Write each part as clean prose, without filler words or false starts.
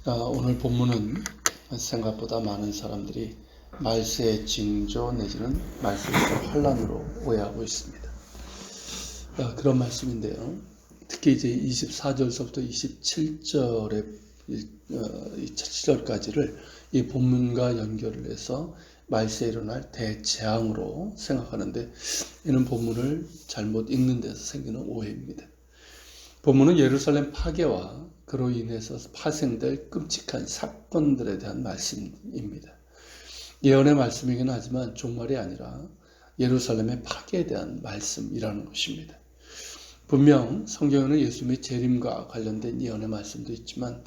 오늘 본문은 생각보다 많은 사람들이 말세의 징조 내지는 말세의 환란으로 오해하고 있습니다. 그런 말씀인데요. 특히 이제 24절서부터 27절의 7절까지를 이 본문과 연결을 해서 말세에 일어날 대재앙으로 생각하는데, 이는 본문을 잘못 읽는 데서 생기는 오해입니다. 본문은 예루살렘 파괴와 그로 인해서 파생될 끔찍한 사건들에 대한 말씀입니다. 예언의 말씀이긴 하지만 종말이 아니라 예루살렘의 파괴에 대한 말씀이라는 것입니다. 분명 성경에는 예수님의 재림과 관련된 예언의 말씀도 있지만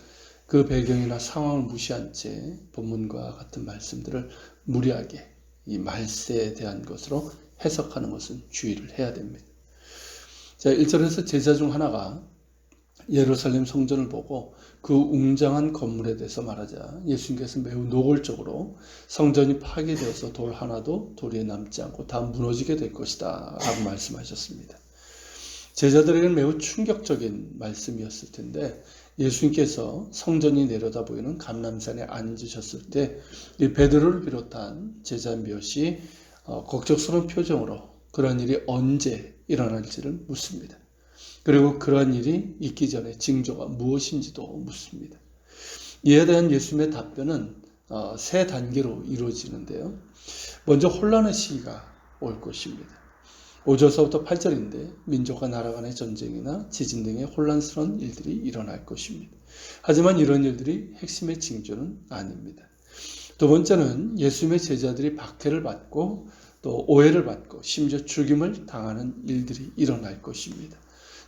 그 배경이나 상황을 무시한 채 본문과 같은 말씀들을 무리하게 이 말세에 대한 것으로 해석하는 것은 주의를 해야 됩니다. 자, 1절에서 제자 중 하나가 예루살렘 성전을 보고 그 웅장한 건물에 대해서 말하자 예수님께서 매우 노골적으로 성전이 파괴되어서 돌 하나도 도리에 남지 않고 다 무너지게 될 것이다 라고 말씀하셨습니다. 제자들에게는 매우 충격적인 말씀이었을 텐데, 예수님께서 성전이 내려다 보이는 감람산에 앉으셨을 때 이 베드로를 비롯한 제자 몇이 걱정스러운 표정으로 그런 일이 언제 일어날지를 묻습니다. 그리고 그런 일이 있기 전에 징조가 무엇인지도 묻습니다. 이에 대한 예수님의 답변은 세 단계로 이루어지는데요. 먼저 혼란의 시기가 올 것입니다. 5절서부터 8절인데 민족과 나라 간의 전쟁이나 지진 등의 혼란스러운 일들이 일어날 것입니다. 하지만 이런 일들이 핵심의 징조는 아닙니다. 두 번째는 예수님의 제자들이 박해를 받고 또 오해를 받고 심지어 죽임을 당하는 일들이 일어날 것입니다.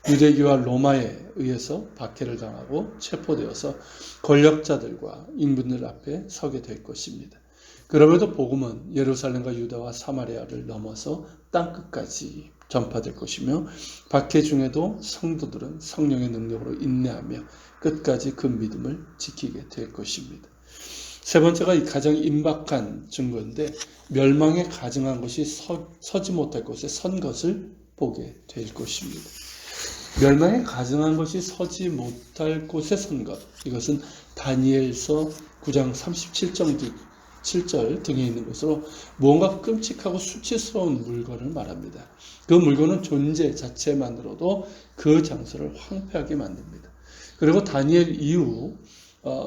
유대교와 로마에 의해서 박해를 당하고 체포되어서 권력자들과 인분들 앞에 서게 될 것입니다. 그럼에도 복음은 예루살렘과 유다와 사마리아를 넘어서 땅끝까지 전파될 것이며, 박해 중에도 성도들은 성령의 능력으로 인내하며 끝까지 그 믿음을 지키게 될 것입니다. 세 번째가 가장 임박한 증거인데, 멸망에 가증한 것이 서지 못할 곳에 선 것을 보게 될 것입니다. 멸망에 가증한 것이 서지 못할 곳에 선 것, 이것은 다니엘서 9장 37절 등에 있는 것으로 무언가 끔찍하고 수치스러운 물건을 말합니다. 그 물건은 존재 자체만으로도 그 장소를 황폐하게 만듭니다. 그리고 다니엘 이후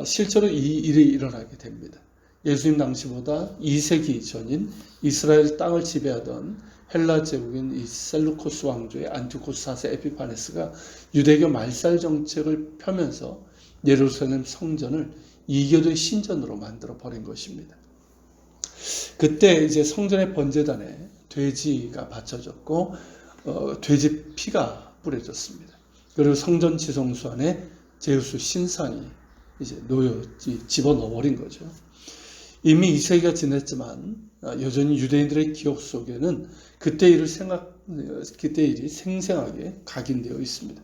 실제로 이 일이 일어나게 됩니다. 예수님 당시보다 2세기 전인 이스라엘 땅을 지배하던 헬라 제국인 이 셀루코스 왕조의 안티오코스 4세 에피파네스가 유대교 말살 정책을 펴면서 예루살렘 성전을 이교도의 신전으로 만들어 버린 것입니다. 그때 이제 성전의 번제단에 돼지가 바쳐졌고 돼지 피가 뿌려졌습니다. 그리고 성전 지성소 안에 제우스 신상이 이제 집어넣어 버린 거죠. 이미 2세기가 지났지만 여전히 유대인들의 기억 속에는 그때 일이 생생하게 각인되어 있습니다.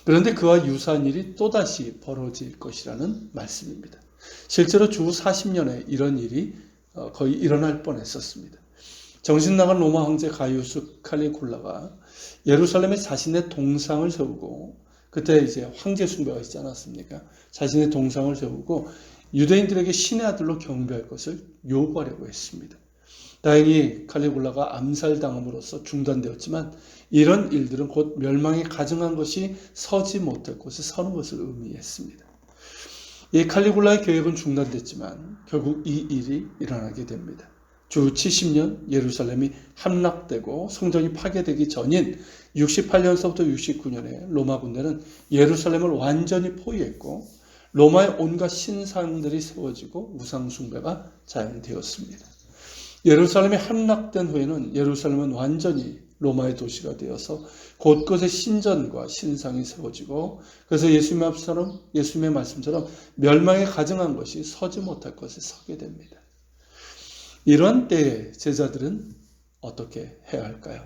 그런데 그와 유사한 일이 또다시 벌어질 것이라는 말씀입니다. 실제로 주후 40년에 이런 일이 거의 일어날 뻔했었습니다. 정신 나간 로마 황제 가이우스 칼리굴라가 예루살렘에 자신의 동상을 세우고, 그때 이제 황제 숭배가 있지 않았습니까? 자신의 동상을 세우고 유대인들에게 신의 아들로 경배할 것을 요구하려고 했습니다. 다행히 칼리굴라가 암살당함으로써 중단되었지만 이런 일들은 곧 멸망에 가증한 것이 서지 못할 곳에 서는 것을 의미했습니다. 이 칼리굴라의 계획은 중단됐지만 결국 이 일이 일어나게 됩니다. 주 70년 예루살렘이 함락되고 성전이 파괴되기 전인 68년서부터 69년에 로마 군대는 예루살렘을 완전히 포위했고 로마의 온갖 신상들이 세워지고 우상 숭배가 자행되었습니다. 예루살렘이 함락된 후에는 예루살렘은 완전히 로마의 도시가 되어서 곳곳에 신전과 신상이 세워지고, 그래서 예수님의 말씀처럼 멸망에 가증한 것이 서지 못할 것에 서게 됩니다. 이런 때에 제자들은 어떻게 해야 할까요?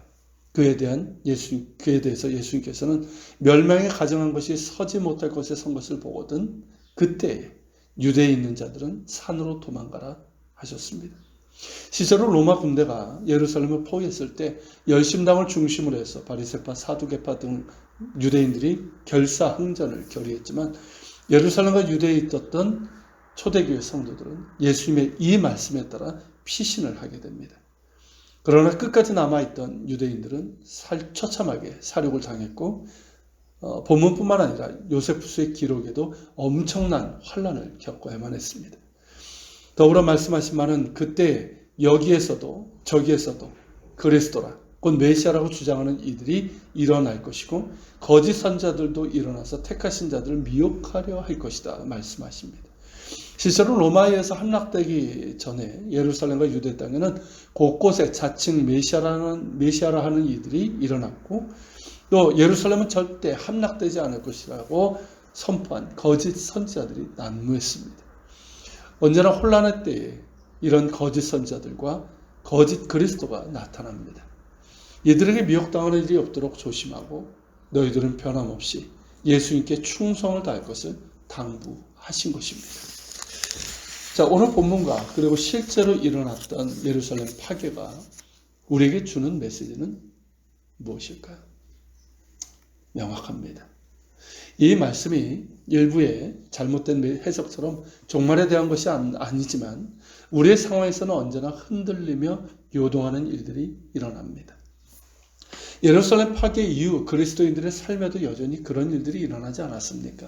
그에 대해서 예수님께서는 멸망에 가증한 것이 서지 못할 것에 선 것을 보거든 그때 유대에 있는 자들은 산으로 도망가라 하셨습니다. 실제로 로마 군대가 예루살렘을 포위했을 때 열심당을 중심으로 해서 바리새파, 사두개파 등 유대인들이 결사항전을 결의했지만 예루살렘과 유대에 있었던 초대교회 성도들은 예수님의 이 말씀에 따라 피신을 하게 됩니다. 그러나 끝까지 남아있던 유대인들은 처참하게 사륙을 당했고 본문뿐만 아니라 요세푸스의 기록에도 엄청난 환란을 겪어야만 했습니다. 더불어 말씀하신 바는 그때 여기에서도 저기에서도 그리스도라 곧 메시아라고 주장하는 이들이 일어날 것이고 거짓 선자들도 일어나서 택하신 자들을 미혹하려 할 것이다 말씀하십니다. 실제로 로마에서 함락되기 전에 예루살렘과 유대 땅에는 곳곳에 자칭 메시아라 하는 이들이 일어났고 또 예루살렘은 절대 함락되지 않을 것이라고 선포한 거짓 선지자들이 난무했습니다. 언제나 혼란의 때에 이런 거짓 선지자들과 거짓 그리스도가 나타납니다. 이들에게 미혹당하는 일이 없도록 조심하고 너희들은 변함없이 예수님께 충성을 다할 것을 당부하신 것입니다. 자, 오늘 본문과 그리고 실제로 일어났던 예루살렘 파괴가 우리에게 주는 메시지는 무엇일까요? 명확합니다. 이 말씀이 일부의 잘못된 해석처럼 종말에 대한 것이 아니지만 우리의 상황에서는 언제나 흔들리며 요동하는 일들이 일어납니다. 예루살렘 파괴 이후 그리스도인들의 삶에도 여전히 그런 일들이 일어나지 않았습니까?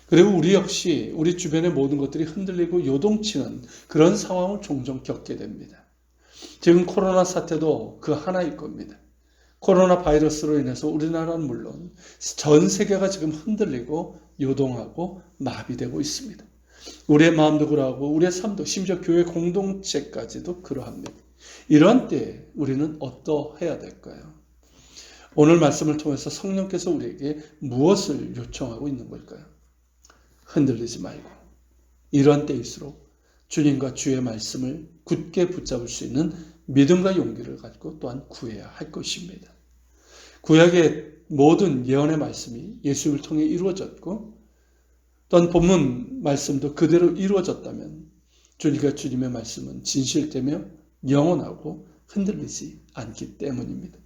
그리고 우리 역시 우리 주변의 모든 것들이 흔들리고 요동치는 그런 상황을 종종 겪게 됩니다. 지금 코로나 사태도 그 하나일 겁니다. 코로나 바이러스로 인해서 우리나라는 물론 전 세계가 지금 흔들리고 요동하고 마비되고 있습니다. 우리의 마음도 그러하고 우리의 삶도 심지어 교회 공동체까지도 그러합니다. 이런 때에 우리는 어떠해야 될까요? 오늘 말씀을 통해서 성령께서 우리에게 무엇을 요청하고 있는 걸까요? 흔들리지 말고 이런 때일수록 주님과 주의 말씀을 굳게 붙잡을 수 있는 믿음과 용기를 가지고 또한 구해야 할 것입니다. 구약의 모든 예언의 말씀이 예수를 통해 이루어졌고 또한 본문 말씀도 그대로 이루어졌다면 주님과 주님의 말씀은 진실되며 영원하고 흔들리지 않기 때문입니다.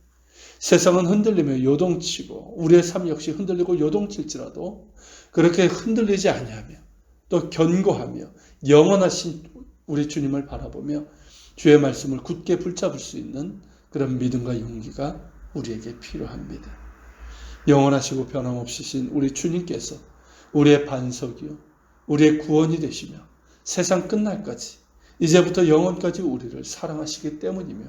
세상은 흔들리며 요동치고 우리의 삶 역시 흔들리고 요동칠지라도 그렇게 흔들리지 아니하며 또 견고하며 영원하신 우리 주님을 바라보며 주의 말씀을 굳게 붙잡을 수 있는 그런 믿음과 용기가 우리에게 필요합니다. 영원하시고 변함없으신 우리 주님께서 우리의 반석이요 우리의 구원이 되시며 세상 끝날까지 이제부터 영원까지 우리를 사랑하시기 때문이며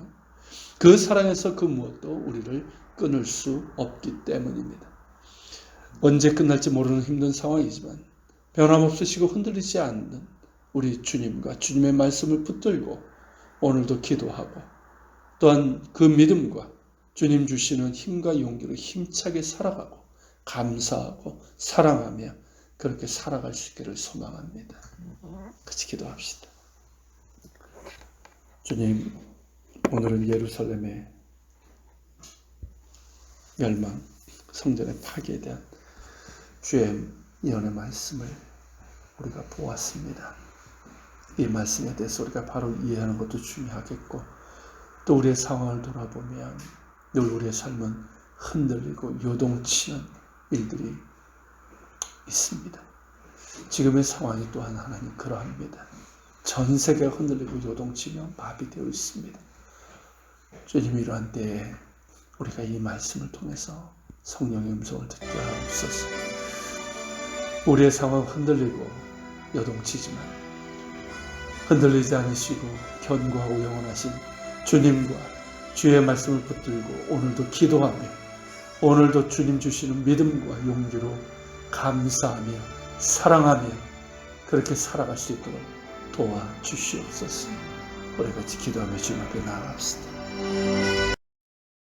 그 사랑에서 그 무엇도 우리를 끊을 수 없기 때문입니다. 언제 끝날지 모르는 힘든 상황이지만 변함없으시고 흔들리지 않는 우리 주님과 주님의 말씀을 붙들고 오늘도 기도하고 또한 그 믿음과 주님 주시는 힘과 용기로 힘차게 살아가고 감사하고 사랑하며 그렇게 살아갈 수 있기를 소망합니다. 같이 기도합시다. 주님, 오늘은 예루살렘의 멸망, 성전의 파괴에 대한 주의 예언의 말씀을 우리가 보았습니다. 이 말씀에 대해서 우리가 바로 이해하는 것도 중요하겠고 또 우리의 상황을 돌아보면 늘 우리의 삶은 흔들리고 요동치는 일들이 있습니다. 지금의 상황이 또한 하나님 그러합니다. 전 세계가 흔들리고 요동치며 마비되어 있습니다. 주님 이러한 때에 우리가 이 말씀을 통해서 성령의 음성을 듣게 하옵소서. 우리의 상황 흔들리고 요동치지만 흔들리지 않으시고 견고하고 영원하신 주님과 주의 말씀을 붙들고 오늘도 기도하며 오늘도 주님 주시는 믿음과 용기로 감사하며 사랑하며 그렇게 살아갈 수 있도록 도와주시옵소서. 우리 같이 기도하며 주님 앞에 나아갑시다.